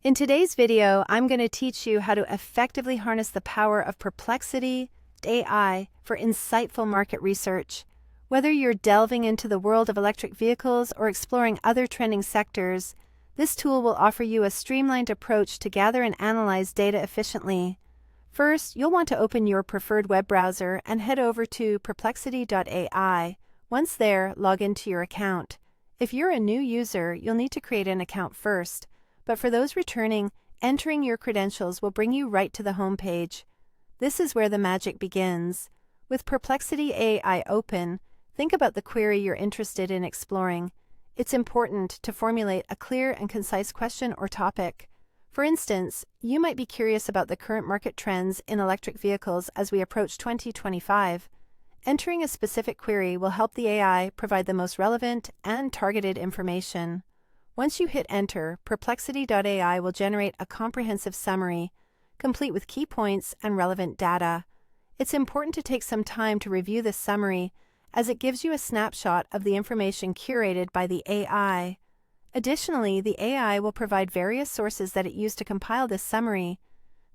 In today's video, I'm going to teach you how to effectively harness the power of Perplexity AI for insightful market research. Whether you're delving into the world of electric vehicles or exploring other trending sectors, this tool will offer you a streamlined approach to gather and analyze data efficiently. First, you'll want to open your preferred web browser and head over to perplexity.ai. Once there, log into your account. If you're a new user, you'll need to create an account first. But for those returning, entering your credentials will bring you right to the home page. This is where the magic begins. With Perplexity AI open, think about the query you're interested in exploring. It's important to formulate a clear and concise question or topic. For instance, you might be curious about the current market trends in electric vehicles as we approach 2025. Entering a specific query will help the AI provide the most relevant and targeted information. Once you hit enter, Perplexity.ai will generate a comprehensive summary, complete with key points and relevant data. It's important to take some time to review this summary, as it gives you a snapshot of the information curated by the AI. Additionally, the AI will provide various sources that it used to compile this summary.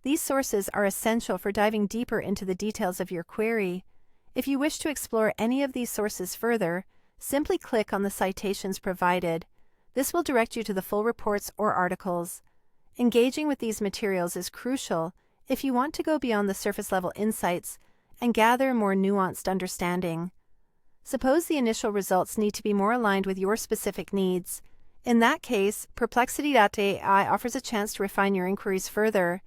These sources are essential for diving deeper into the details of your query. If you wish to explore any of these sources further, simply click on the citations provided. This will direct you to the full reports or articles. Engaging with these materials is crucial if you want to go beyond the surface-level insights and gather more nuanced understanding. Suppose the initial results need to be more aligned with your specific needs. In that case, Perplexity.ai offers a chance to refine your inquiries further.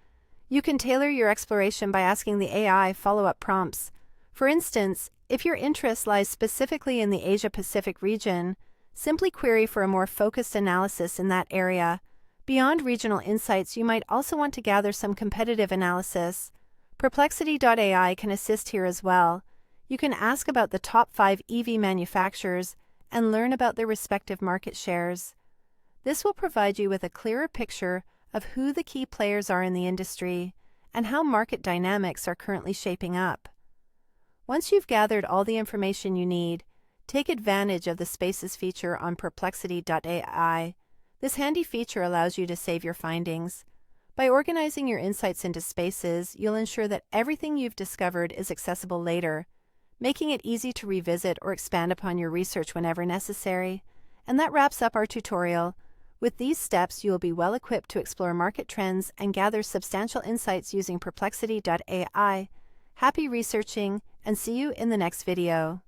You can tailor your exploration by asking the AI follow-up prompts. For instance, if your interest lies specifically in the Asia-Pacific region, simply query for a more focused analysis in that area. Beyond regional insights, you might also want to gather some competitive analysis. Perplexity.ai can assist here as well. You can ask about the top 5 EV manufacturers and learn about their respective market shares. This will provide you with a clearer picture of who the key players are in the industry and how market dynamics are currently shaping up. Once you've gathered all the information you need, take advantage of the Spaces feature on Perplexity.ai. This handy feature allows you to save your findings. By organizing your insights into spaces, you'll ensure that everything you've discovered is accessible later, making it easy to revisit or expand upon your research whenever necessary. And that wraps up our tutorial. With these steps, you will be well equipped to explore market trends and gather substantial insights using Perplexity.ai. Happy researching, and see you in the next video.